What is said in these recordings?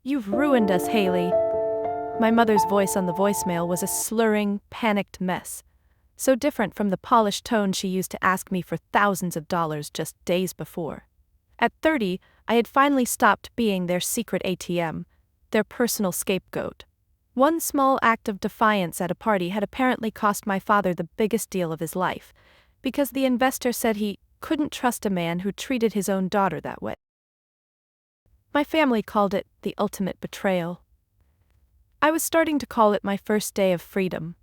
You've ruined us, Haley. My mother's voice on the voicemail was a slurring, panicked mess, so different from the polished tone she used to ask me for thousands of dollars just days before. At 30, I had finally stopped being their secret ATM, their personal scapegoat. One small act of defiance at a party had apparently cost my father the biggest deal of his life, because the investor said he couldn't trust a man who treated his own daughter that way. My family called it the ultimate betrayal. I was starting to call it my first day of freedom.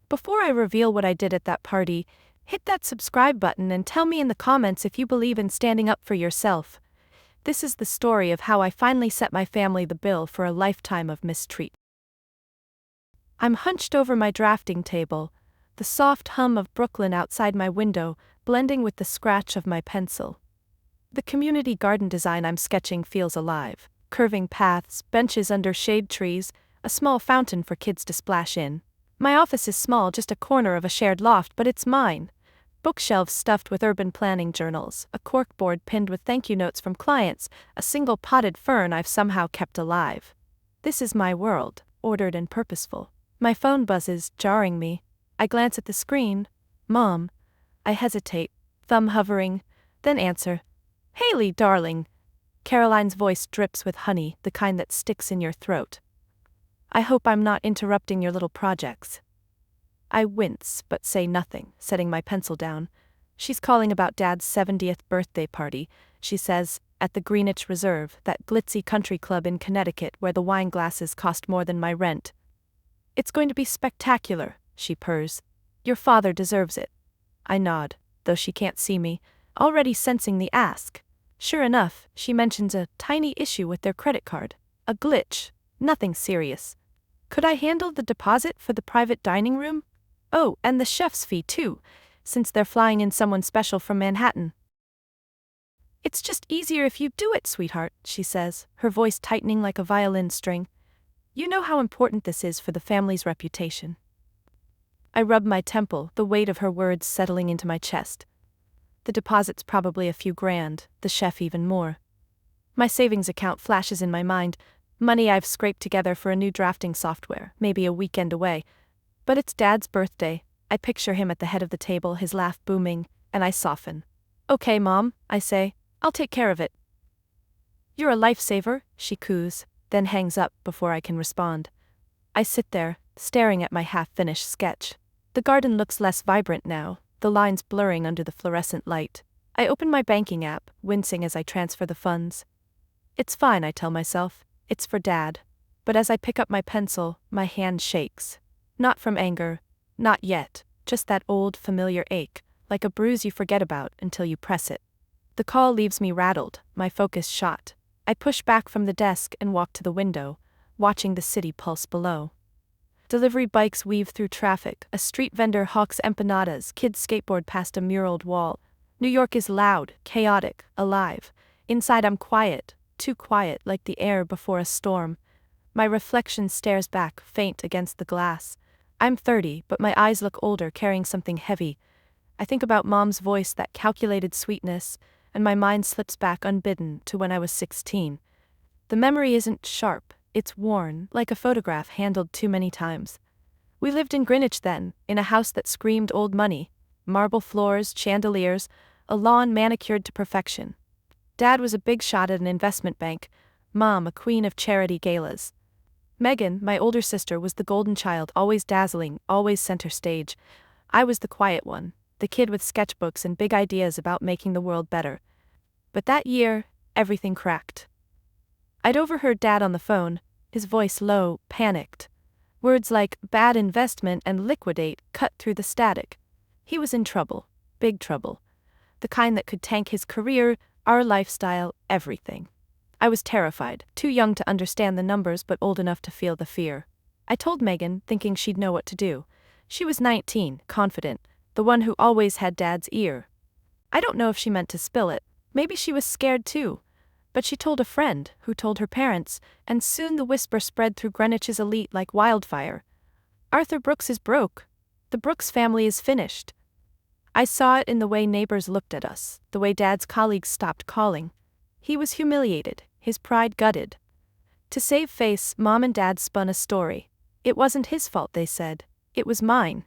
Before I reveal what I did at that party, hit that subscribe button and tell me in the comments if you believe in standing up for yourself. This is the story of how I finally set my family the bill for a lifetime of mistreatment. I'm hunched over my drafting table, the soft hum of Brooklyn outside my window blending with the scratch of my pencil. The community garden design I'm sketching feels alive. Curving paths, benches under shade trees, a small fountain for kids to splash in. My office is small, just a corner of a shared loft, but it's mine. Bookshelves stuffed with urban planning journals, a corkboard pinned with thank you notes from clients, a single potted fern I've somehow kept alive. This is my world, ordered and purposeful. My phone buzzes, jarring me. I glance at the screen. Mom. I hesitate, thumb hovering, then answer. Haley, darling. Caroline's voice drips with honey, the kind that sticks in your throat. I hope I'm not interrupting your little projects. I wince, but say nothing, setting my pencil down. She's calling about Dad's 70th birthday party, she says, at the Greenwich Reserve, that glitzy country club in Connecticut where the wine glasses cost more than my rent. It's going to be spectacular, she purrs. Your father deserves it. I nod, though she can't see me, already sensing the ask. Sure enough, she mentions a tiny issue with their credit card. A glitch. Nothing serious. Could I handle the deposit for the private dining room? Oh, and the chef's fee too, since they're flying in someone special from Manhattan. It's just easier if you do it, sweetheart, she says, her voice tightening like a violin string. You know how important this is for the family's reputation. I rub my temple, the weight of her words settling into my chest. The deposit's probably a few grand, the chef even more. My savings account flashes in my mind, money I've scraped together for a new drafting software, maybe a weekend away. But it's Dad's birthday. I picture him at the head of the table, his laugh booming, and I soften. Okay, Mom, I say, I'll take care of it. You're a lifesaver, she coos, then hangs up before I can respond. I sit there, staring at my half-finished sketch. The garden looks less vibrant now, the lines blurring under the fluorescent light. I open my banking app, wincing as I transfer the funds. It's fine, I tell myself. It's for Dad. But as I pick up my pencil, my hand shakes. Not from anger. Not yet. Just that old, familiar ache, like a bruise you forget about until you press it. The call leaves me rattled, my focus shot. I push back from the desk and walk to the window, watching the city pulse below. Delivery bikes weave through traffic, a street vendor hawks empanadas, kids skateboard past a muraled wall. New York is loud, chaotic, alive. Inside I'm quiet, too quiet, like the air before a storm. My reflection stares back, faint against the glass. I'm 30, but my eyes look older, carrying something heavy. I think about Mom's voice, that calculated sweetness, and my mind slips back unbidden to when I was 16. The memory isn't sharp. It's worn, like a photograph handled too many times. We lived in Greenwich then, in a house that screamed old money. Marble floors, chandeliers, a lawn manicured to perfection. Dad was a big shot at an investment bank, Mom a queen of charity galas. Megan, my older sister, was the golden child, always dazzling, always center stage. I was the quiet one, the kid with sketchbooks and big ideas about making the world better. But that year, everything cracked. I'd overheard Dad on the phone, his voice low, panicked. Words like bad investment and liquidate cut through the static. He was in trouble, big trouble. The kind that could tank his career, our lifestyle, everything. I was terrified, too young to understand the numbers but old enough to feel the fear. I told Megan, thinking she'd know what to do. She was 19, confident, the one who always had Dad's ear. I don't know if she meant to spill it. Maybe she was scared too. But she told a friend, who told her parents, and soon the whisper spread through Greenwich's elite like wildfire. Arthur Brooks is broke. The Brooks family is finished. I saw it in the way neighbors looked at us, the way Dad's colleagues stopped calling. He was humiliated, his pride gutted. To save face, Mom and Dad spun a story. It wasn't his fault, they said. It was mine.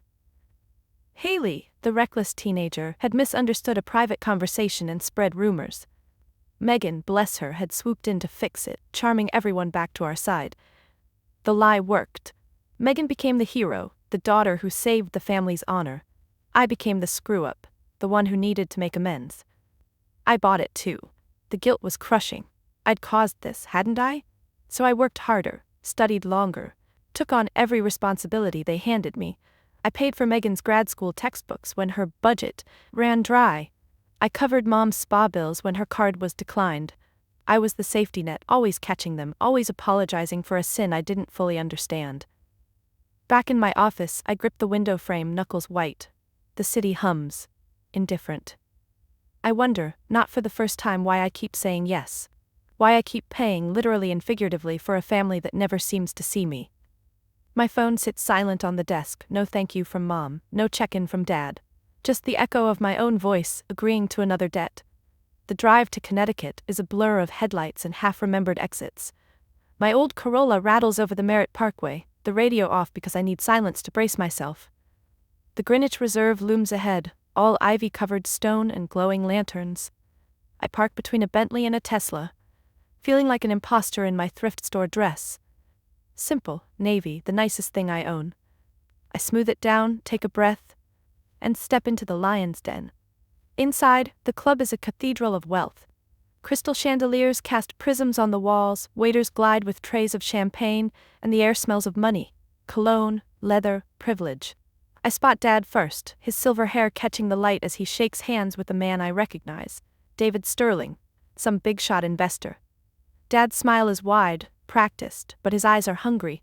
Haley, the reckless teenager, had misunderstood a private conversation and spread rumors. Megan, bless her, had swooped in to fix it, charming everyone back to our side. The lie worked. Megan became the hero, the daughter who saved the family's honor. I became the screw-up, the one who needed to make amends. I bought it too. The guilt was crushing. I'd caused this, hadn't I? So I worked harder, studied longer, took on every responsibility they handed me. I paid for Megan's grad school textbooks when her budget ran dry. I covered Mom's spa bills when her card was declined. I was the safety net, always catching them, always apologizing for a sin I didn't fully understand. Back in my office, I gripped the window frame, knuckles white. The city hums. Indifferent. I wonder, not for the first time, why I keep saying yes. Why I keep paying, literally and figuratively, for a family that never seems to see me. My phone sits silent on the desk, no thank you from Mom, no check-in from Dad. Just the echo of my own voice, agreeing to another debt. The drive to Connecticut is a blur of headlights and half-remembered exits. My old Corolla rattles over the Merritt Parkway, the radio off because I need silence to brace myself. The Greenwich Reserve looms ahead, all ivy-covered stone and glowing lanterns. I park between a Bentley and a Tesla, feeling like an imposter in my thrift store dress. Simple, navy, the nicest thing I own. I smooth it down, take a breath, and step into the lion's den. Inside, the club is a cathedral of wealth. Crystal chandeliers cast prisms on the walls, waiters glide with trays of champagne, and the air smells of money, cologne, leather, privilege. I spot Dad first, his silver hair catching the light as he shakes hands with a man I recognize, David Sterling, some big-shot investor. Dad's smile is wide, practiced, but his eyes are hungry.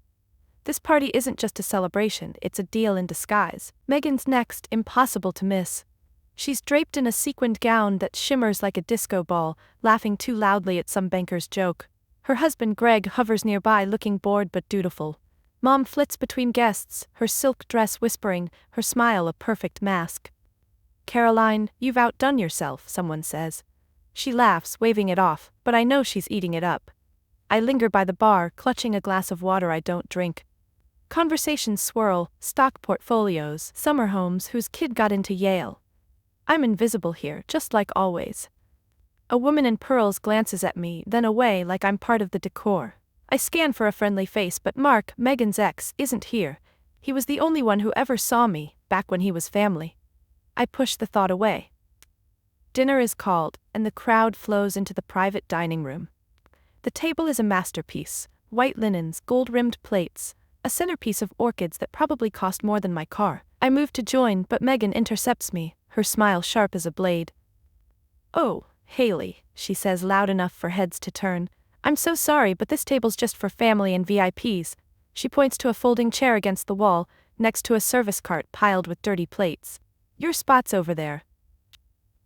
This party isn't just a celebration, it's a deal in disguise. Megan's next, impossible to miss. She's draped in a sequined gown that shimmers like a disco ball, laughing too loudly at some banker's joke. Her husband Greg hovers nearby, looking bored but dutiful. Mom flits between guests, her silk dress whispering, her smile a perfect mask. "Caroline, you've outdone yourself," someone says. She laughs, waving it off, but I know she's eating it up. I linger by the bar, clutching a glass of water I don't drink. Conversations swirl, stock portfolios, summer homes, whose kid got into Yale. I'm invisible here, just like always. A woman in pearls glances at me, then away like I'm part of the decor. I scan for a friendly face, but Mark, Megan's ex, isn't here. He was the only one who ever saw me, back when he was family. I push the thought away. Dinner is called, and the crowd flows into the private dining room. The table is a masterpiece, white linens, gold-rimmed plates, a centerpiece of orchids that probably cost more than my car. I move to join, but Megan intercepts me, her smile sharp as a blade. "Oh, Haley," she says loud enough for heads to turn. "I'm so sorry, but this table's just for family and VIPs. She points to a folding chair against the wall, next to a service cart piled with dirty plates. "Your spot's over there."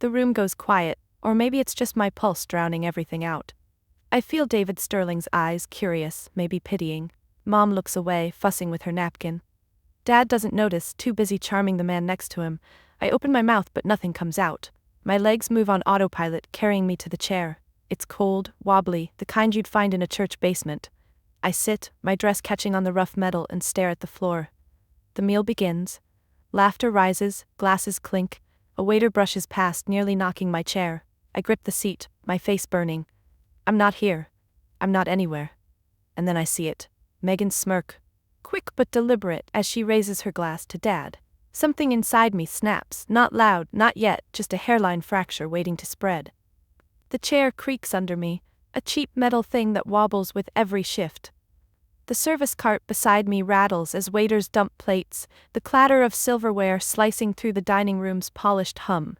The room goes quiet, or maybe it's just my pulse drowning everything out. I feel David Sterling's eyes, curious, maybe pitying. Mom looks away, fussing with her napkin. Dad doesn't notice, too busy charming the man next to him. I open my mouth but nothing comes out. My legs move on autopilot, carrying me to the chair. It's cold, wobbly, the kind you'd find in a church basement. I sit, my dress catching on the rough metal, and stare at the floor. The meal begins. Laughter rises, glasses clink. A waiter brushes past, nearly knocking my chair. I grip the seat, my face burning. I'm not here. I'm not anywhere. And then I see it. Megan's smirk. Quick but deliberate, as she raises her glass to Dad. Something inside me snaps, not loud, not yet, just a hairline fracture waiting to spread. The chair creaks under me, a cheap metal thing that wobbles with every shift. The service cart beside me rattles as waiters dump plates, the clatter of silverware slicing through the dining room's polished hum.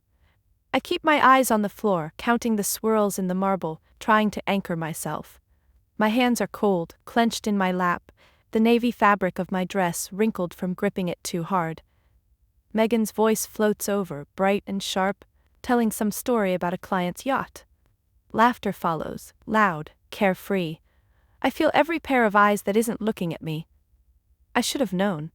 I keep my eyes on the floor, counting the swirls in the marble, trying to anchor myself. My hands are cold, clenched in my lap, the navy fabric of my dress wrinkled from gripping it too hard. Megan's voice floats over, bright and sharp, telling some story about a client's yacht. Laughter follows, loud, carefree. I feel every pair of eyes that isn't looking at me. I should have known.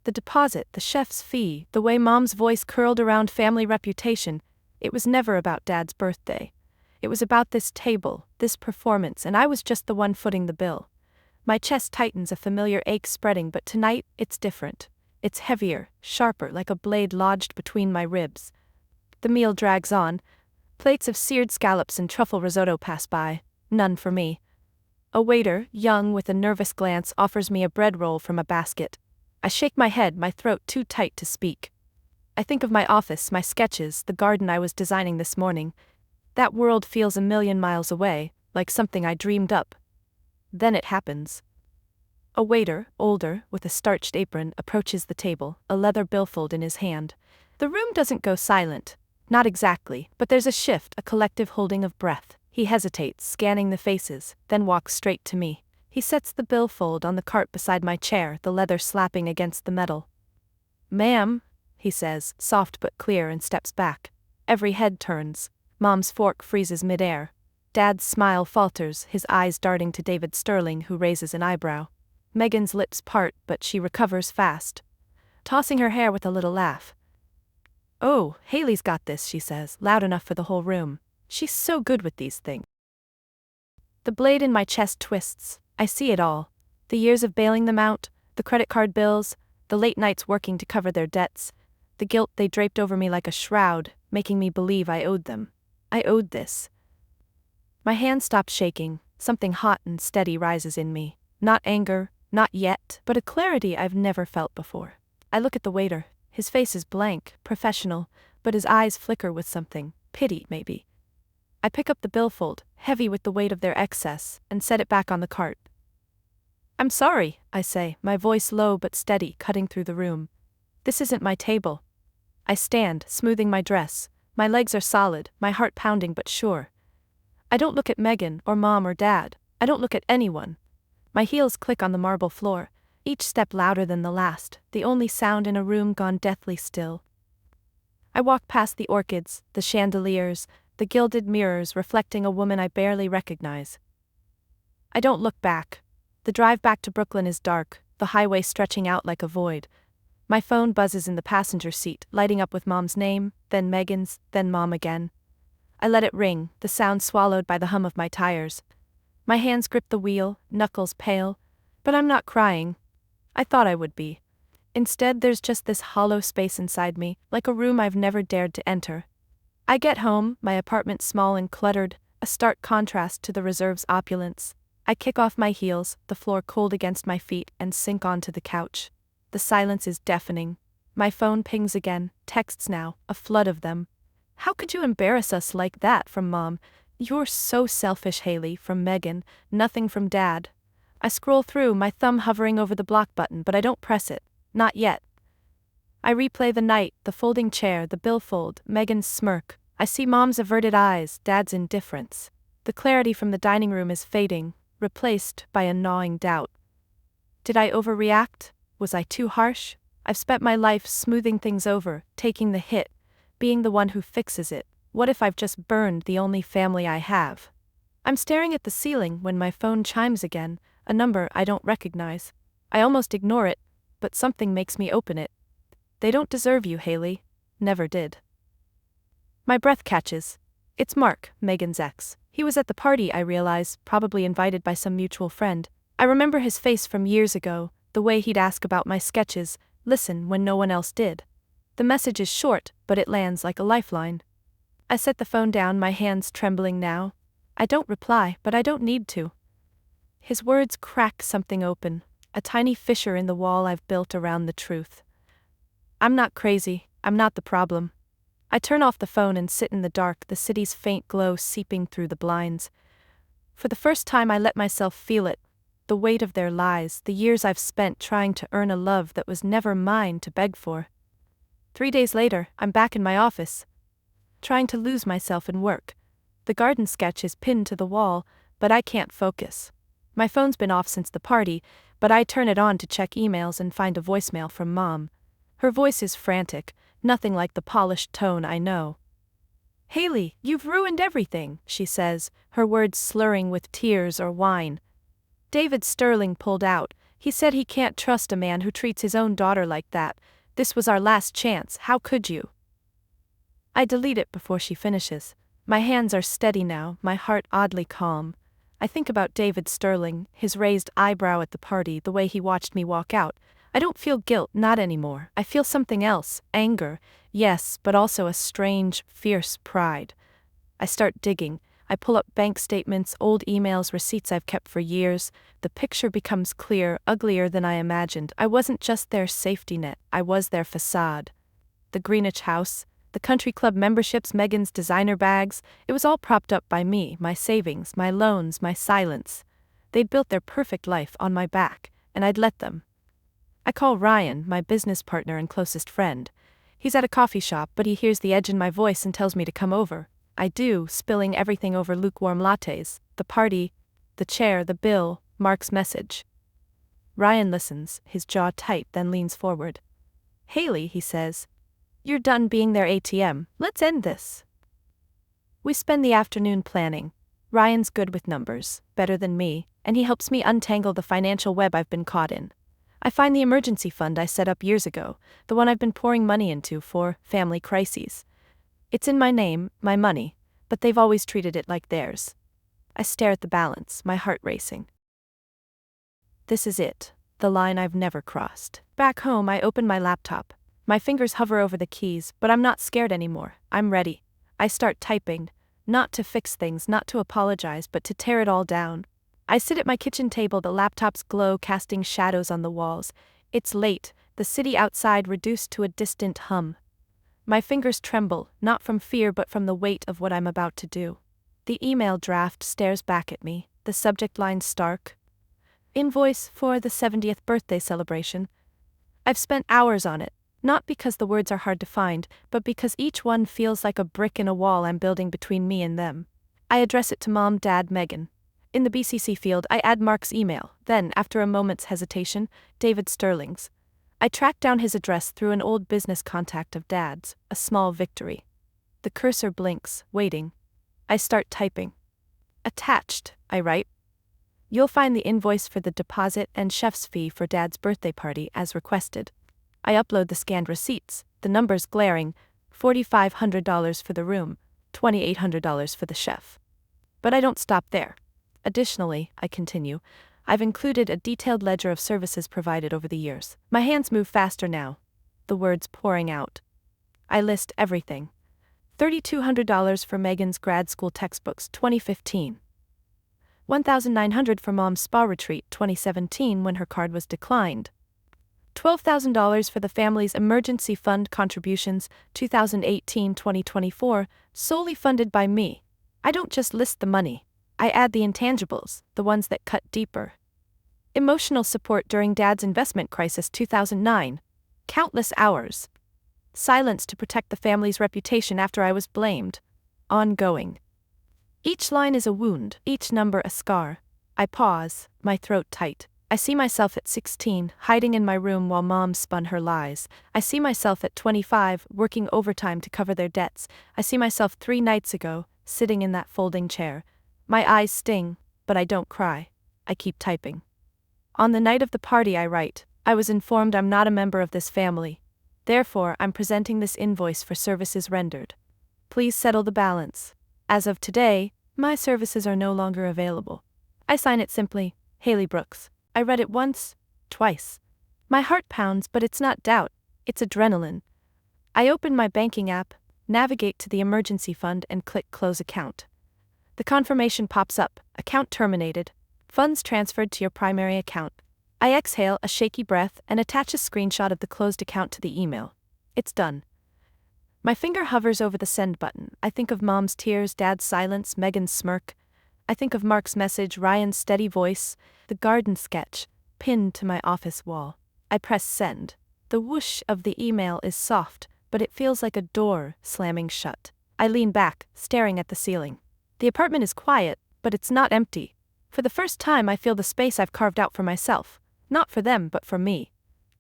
The deposit, the chef's fee, the way Mom's voice curled around family reputation, it was never about Dad's birthday. It was about this table, this performance, and I was just the one footing the bill. My chest tightens, a familiar ache spreading, but tonight, it's different. It's heavier, sharper, like a blade lodged between my ribs. The meal drags on. Plates of seared scallops and truffle risotto pass by. None for me. A waiter, young with a nervous glance, offers me a bread roll from a basket. I shake my head, my throat too tight to speak. I think of my office, my sketches, the garden I was designing this morning. That world feels a million miles away, like something I dreamed up. Then it happens. A waiter, older, with a starched apron, approaches the table, a leather billfold in his hand. The room doesn't go silent. Not exactly, but there's a shift, a collective holding of breath. He hesitates, scanning the faces, then walks straight to me. He sets the billfold on the cart beside my chair, the leather slapping against the metal. "Ma'am," he says, soft but clear, and steps back. Every head turns. Mom's fork freezes midair. Dad's smile falters, his eyes darting to David Sterling, who raises an eyebrow. Megan's lips part, but she recovers fast, tossing her hair with a little laugh. "Oh, Haley's got this," she says, loud enough for the whole room. "She's so good with these things." The blade in my chest twists. I see it all. The years of bailing them out, the credit card bills, the late nights working to cover their debts, the guilt they draped over me like a shroud, making me believe I owed them. I owed this. My hand stops shaking. Something hot and steady rises in me. Not anger, not yet, but a clarity I've never felt before. I look at the waiter. His face is blank, professional, but his eyes flicker with something. Pity, maybe. I pick up the billfold, heavy with the weight of their excess, and set it back on the cart. "I'm sorry," I say, my voice low but steady, cutting through the room. "This isn't my table." I stand, smoothing my dress. My legs are solid, my heart pounding but sure. I don't look at Megan, or Mom or Dad. I don't look at anyone. My heels click on the marble floor, each step louder than the last, the only sound in a room gone deathly still. I walk past the orchids, the chandeliers, the gilded mirrors reflecting a woman I barely recognize. I don't look back. The drive back to Brooklyn is dark, the highway stretching out like a void. My phone buzzes in the passenger seat, lighting up with Mom's name, then Megan's, then Mom again. I let it ring, the sound swallowed by the hum of my tires. My hands grip the wheel, knuckles pale, but I'm not crying. I thought I would be. Instead, there's just this hollow space inside me, like a room I've never dared to enter. I get home, my apartment small and cluttered, a stark contrast to the reserve's opulence. I kick off my heels, the floor cold against my feet, and sink onto the couch. The silence is deafening. My phone pings again, texts now, a flood of them. "How could you embarrass us like that?" from Mom. "You're so selfish, Haley," from Megan. Nothing from Dad. I scroll through, my thumb hovering over the block button, but I don't press it. Not yet. I replay the night, the folding chair, the billfold, Megan's smirk. I see Mom's averted eyes, Dad's indifference. The clarity from the dining room is fading, replaced by a gnawing doubt. Did I overreact? Was I too harsh? I've spent my life smoothing things over, taking the hit, being the one who fixes it. What if I've just burned the only family I have? I'm staring at the ceiling when my phone chimes again, a number I don't recognize. I almost ignore it, but something makes me open it. "They don't deserve you, Haley." Never did. My breath catches. It's Mark, Megan's ex. He was at the party, I realize, probably invited by some mutual friend. I remember his face from years ago, the way he'd ask about my sketches, listen when no one else did. The message is short, but it lands like a lifeline. I set the phone down, my hands trembling now. I don't reply, but I don't need to. His words crack something open, a tiny fissure in the wall I've built around the truth. I'm not crazy, I'm not the problem. I turn off the phone and sit in the dark, the city's faint glow seeping through the blinds. For the first time I let myself feel it, the weight of their lies, the years I've spent trying to earn a love that was never mine to beg for. 3 days later, I'm back in my office, trying to lose myself in work. The garden sketch is pinned to the wall, but I can't focus. My phone's been off since the party, but I turn it on to check emails and find a voicemail from Mom. Her voice is frantic, nothing like the polished tone I know. "Haley, you've ruined everything," she says, her words slurring with tears or wine. "David Sterling pulled out. He said he can't trust a man who treats his own daughter like that. This was our last chance, how could you?" I delete it before she finishes. My hands are steady now, my heart oddly calm. I think about David Sterling, his raised eyebrow at the party, the way he watched me walk out. I don't feel guilt, not anymore. I feel something else, anger, yes, but also a strange, fierce pride. I start digging. I pull up bank statements, old emails, receipts I've kept for years. The picture becomes clear, uglier than I imagined. I wasn't just their safety net, I was their facade. The Greenwich house, the country club memberships, Megan's designer bags, it was all propped up by me, my savings, my loans, my silence. They'd built their perfect life on my back, and I'd let them. I call Ryan, my business partner and closest friend. He's at a coffee shop, but he hears the edge in my voice and tells me to come over. I do, spilling everything over lukewarm lattes, the party, the chair, the bill, Mark's message. Ryan listens, his jaw tight, then leans forward. "Haley," he says, "you're done being their ATM, let's end this." We spend the afternoon planning. Ryan's good with numbers, better than me, and he helps me untangle the financial web I've been caught in. I find the emergency fund I set up years ago, the one I've been pouring money into for family crises. It's in my name, my money, but they've always treated it like theirs. I stare at the balance, my heart racing. This is it, the line I've never crossed. Back home, I open my laptop. My fingers hover over the keys, but I'm not scared anymore. I'm ready. I start typing, not to fix things, not to apologize, but to tear it all down. I sit at my kitchen table, the laptop's glow casting shadows on the walls. It's late, the city outside reduced to a distant hum. My fingers tremble, not from fear but from the weight of what I'm about to do. The email draft stares back at me, the subject line stark. Invoice for the 70th birthday celebration. I've spent hours on it, not because the words are hard to find, but because each one feels like a brick in a wall I'm building between me and them. I address it to Mom, Dad, Megan. In the BCC field, I add Mark's email, then, after a moment's hesitation, David Sterling's. I track down his address through an old business contact of Dad's, a small victory. The cursor blinks, waiting. I start typing. Attached, I write. You'll find the invoice for the deposit and chef's fee for Dad's birthday party as requested. I upload the scanned receipts, the numbers glaring, $4,500 for the room, $2,800 for the chef. But I don't stop there. Additionally, I continue, I've included a detailed ledger of services provided over the years. My hands move faster now, the words pouring out. I list everything. $3,200 for Megan's grad school textbooks, 2015. $1,900 for Mom's spa retreat, 2017, when her card was declined. $12,000 for the family's emergency fund contributions, 2018-2024, solely funded by me. I don't just list the money. I add the intangibles, the ones that cut deeper. Emotional support during Dad's investment crisis, 2009. Countless hours. Silence to protect the family's reputation after I was blamed. Ongoing. Each line is a wound, each number a scar. I pause, my throat tight. I see myself at 16, hiding in my room while Mom spun her lies. I see myself at 25, working overtime to cover their debts. I see myself 3 nights ago, sitting in that folding chair. My eyes sting, but I don't cry. I keep typing. On the night of the party, I write, I was informed I'm not a member of this family. Therefore, I'm presenting this invoice for services rendered. Please settle the balance. As of today, my services are no longer available. I sign it simply, Haley Brooks. I read it once, twice. My heart pounds, but it's not doubt, it's adrenaline. I open my banking app, navigate to the emergency fund and click Close Account. The confirmation pops up, account terminated, funds transferred to your primary account. I exhale a shaky breath and attach a screenshot of the closed account to the email. It's done. My finger hovers over the send button. I think of Mom's tears, Dad's silence, Megan's smirk. I think of Mark's message, Ryan's steady voice, the garden sketch, pinned to my office wall. I press send. The whoosh of the email is soft, but it feels like a door slamming shut. I lean back, staring at the ceiling. The apartment is quiet, but it's not empty. For the first time, I feel the space I've carved out for myself. Not for them, but for me.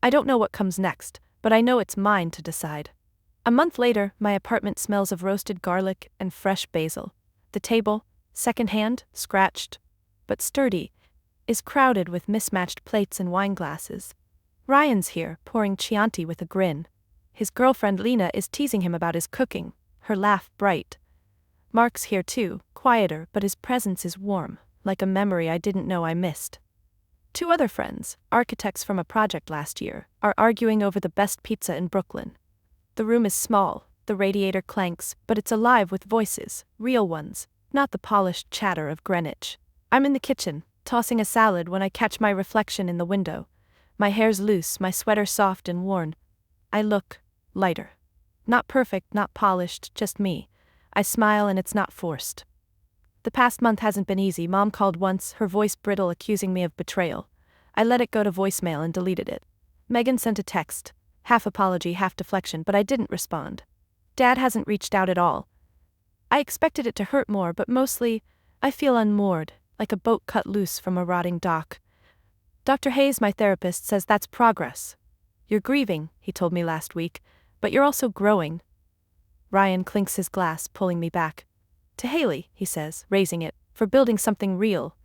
I don't know what comes next, but I know it's mine to decide. A month later, my apartment smells of roasted garlic and fresh basil. The table, secondhand, scratched, but sturdy, is crowded with mismatched plates and wine glasses. Ryan's here, pouring Chianti with a grin. His girlfriend Lena is teasing him about his cooking, her laugh bright. Mark's here too, quieter, but his presence is warm. like a memory I didn't know I missed. Two other friends, architects from a project last year, are arguing over the best pizza in Brooklyn. The room is small, the radiator clanks, but it's alive with voices, real ones, not the polished chatter of Greenwich. I'm in the kitchen, tossing a salad when I catch my reflection in the window. My hair's loose, my sweater soft and worn. I look lighter. Not perfect, not polished, just me. I smile and it's not forced. The past month hasn't been easy. Mom called once, her voice brittle, accusing me of betrayal. I let it go to voicemail and deleted it. Megan sent a text, half apology, half deflection, but I didn't respond. Dad hasn't reached out at all. I expected it to hurt more, but mostly, I feel unmoored, like a boat cut loose from a rotting dock. Dr. Hayes, my therapist, says that's progress. You're grieving, he told me last week, but you're also growing. Ryan clinks his glass, pulling me back. To Haley, he says, raising it, for building something real.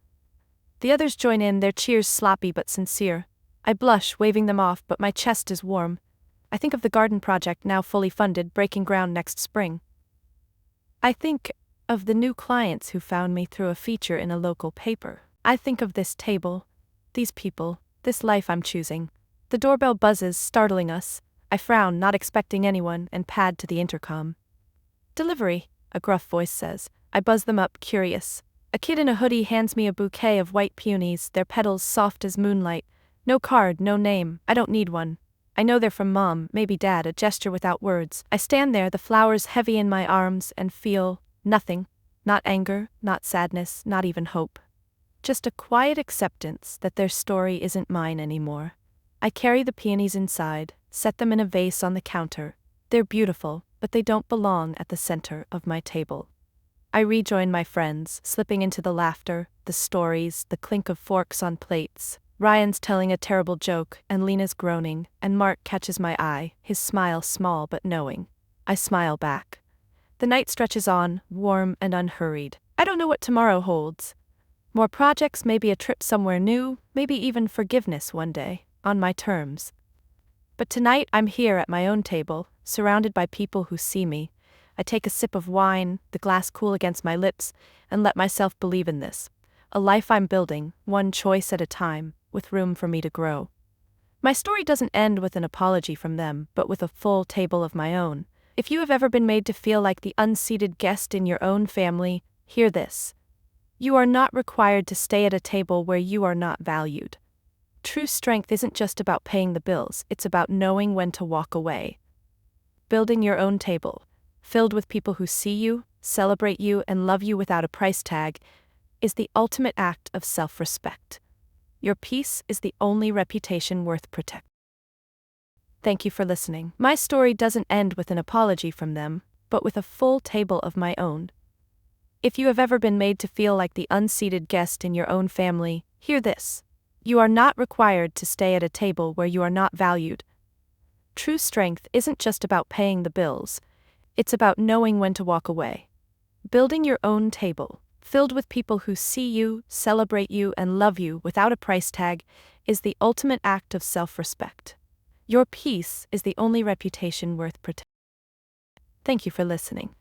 The others join in, their cheers sloppy but sincere. I blush, waving them off, but my chest is warm. I think of the garden project, now fully funded, breaking ground next spring. I think of the new clients who found me through a feature in a local paper. I think of this table, these people, this life I'm choosing. The doorbell buzzes, startling us. I frown, not expecting anyone, and pad to the intercom. Delivery, a gruff voice says. I buzz them up, curious. A kid in a hoodie hands me a bouquet of white peonies, their petals soft as moonlight. No card, no name, I don't need one. I know they're from Mom, maybe Dad, a gesture without words. I stand there, the flowers heavy in my arms, and feel nothing. Not anger, not sadness, not even hope. Just a quiet acceptance that their story isn't mine anymore. I carry the peonies inside, set them in a vase on the counter. They're beautiful, but they don't belong at the center of my table. I rejoin my friends, slipping into the laughter, the stories, the clink of forks on plates. Ryan's telling a terrible joke, and Lena's groaning, and Mark catches my eye, his smile small but knowing. I smile back. The night stretches on, warm and unhurried. I don't know what tomorrow holds. More projects, maybe a trip somewhere new, maybe even forgiveness one day, on my terms. But tonight I'm here at my own table, surrounded by people who see me. I take a sip of wine, the glass cool against my lips, and let myself believe in this. A life I'm building, one choice at a time, with room for me to grow. My story doesn't end with an apology from them, but with a full table of my own. If you have ever been made to feel like the unseated guest in your own family, hear this. You are not required to stay at a table where you are not valued. True strength isn't just about paying the bills, it's about knowing when to walk away. Building your own table, filled with people who see you, celebrate you, and love you without a price tag, is the ultimate act of self-respect. Your peace is the only reputation worth protecting. Thank you for listening. My story doesn't end with an apology from them, but with a full table of my own. If you have ever been made to feel like the unseated guest in your own family, hear this. You are not required to stay at a table where you are not valued. True strength isn't just about paying the bills, it's about knowing when to walk away. Building your own table, filled with people who see you, celebrate you, and love you without a price tag, is the ultimate act of self-respect. Your peace is the only reputation worth protecting. Thank you for listening.